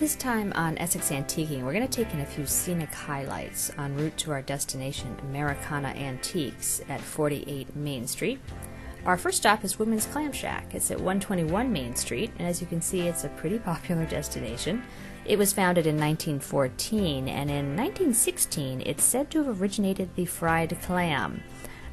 This time on Essex Antiquing, we're going to take in a few scenic highlights en route to our destination, Americana Antiques at 48 Main Street. Our first stop is Women's Clam Shack. It's at 121 Main Street, and as you can see, it's a pretty popular destination. It was founded in 1914, and in 1916, it's said to have originated the fried clam.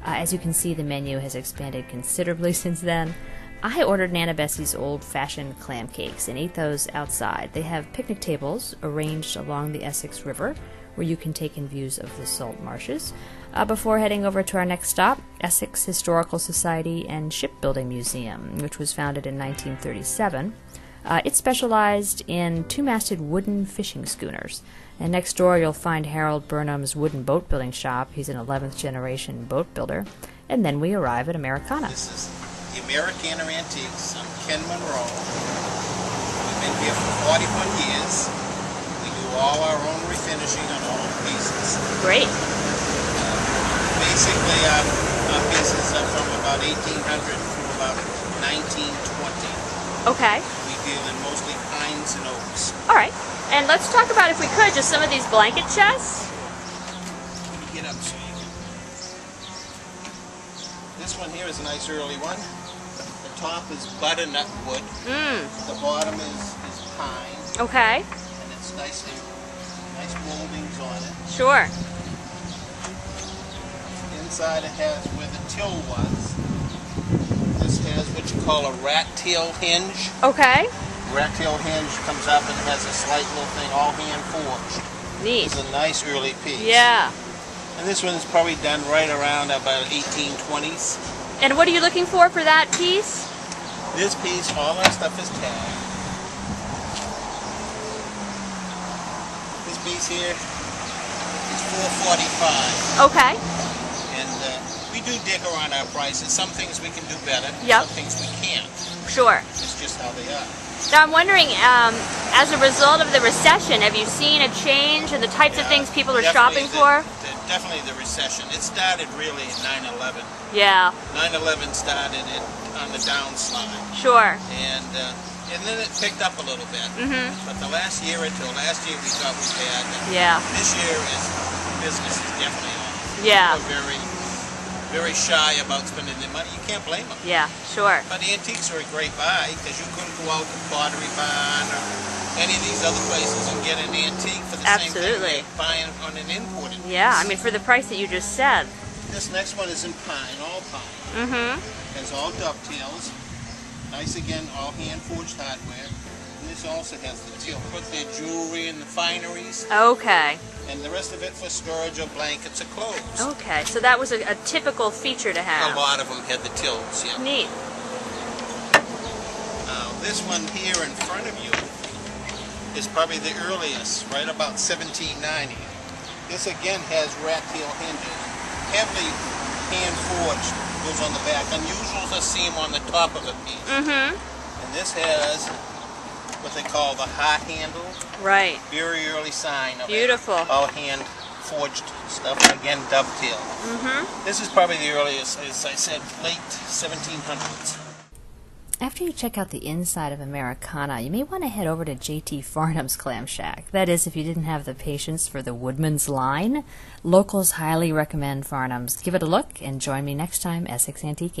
As you can see, the menu has expanded considerably since then. I ordered Nana Bessie's old-fashioned clam cakes and ate those outside. They have picnic tables arranged along the Essex River where you can take in views of the salt marshes. Before heading over to our next stop, Essex Historical Society and Shipbuilding Museum, which was founded in 1937. It specialized in two-masted wooden fishing schooners. And next door you'll find Harold Burnham's wooden boat building shop. He's an 11th generation boat builder. And then we arrive at Americana. Americana Antiques. I'm Ken Monroe. We've been here for 41 years. We do all our own refinishing on all the pieces. Great. Basically, our pieces are from about 1800 to about 1920. Okay. We deal in mostly pines and oaks. All right. And let's talk about, if we could, just some of these blanket chests. Let me get up so you can. This one here is a nice early one. The top is butternut wood. The bottom is pine. Okay. And it's nice moldings on it. Sure. Inside it has where the till was. This has what you call a rat tail hinge. Okay. Rat tail hinge comes up and has a slight little thing, all hand forged. Neat. It's a nice early piece. Yeah. And this one is probably done right around about 1820s. And what are you looking for that piece? This piece, all our stuff is tagged. This piece here is $4.45. Okay. And we do dig around our prices. Some things we can do better. Yep. Some things we can't. Sure. It's just how they are. Now I'm wondering, as a result of the recession, have you seen a change in the types of things people are shopping for? Definitely the recession. It started really in 9/11. Yeah. 9/11 started it on the downslide. Sure. And then it picked up a little bit. But the last year or two, last year we thought we had. Yeah. This year business is definitely off. Yeah. People are very shy about spending their money. You can't blame them. Yeah, sure. But the antiques are a great buy because you couldn't go out to Pottery Barn or any of these other places and get an antique for the same thing you're buying on an imported piece. Yeah, I mean for the price that you just said. This next one is in pine, all pine. Has all dovetails. Nice again, all hand forged hardware. And this also has the teal. Put their jewelry and the fineries. Okay. And the rest of it for storage of blankets or clothes. Okay, so that was a typical feature to have. A lot of them had the tills, yeah. Neat. Now this one here in front of you is probably the earliest, right about 1790. This again has rat tail hinges. Heavily hand forged, goes on the back. Unusual to see them on the top of a piece. And this has what they call the heart handle. Right. Very early sign of Beautiful. All hand forged stuff. Again, dovetail. This is probably the earliest, as I said, late 1700s. After you check out the inside of Americana, you may want to head over to J.T. Farnham's Clam Shack. That is, if you didn't have the patience for the Woodman's line. Locals highly recommend Farnham's. Give it a look and join me next time, Essex Antiquing.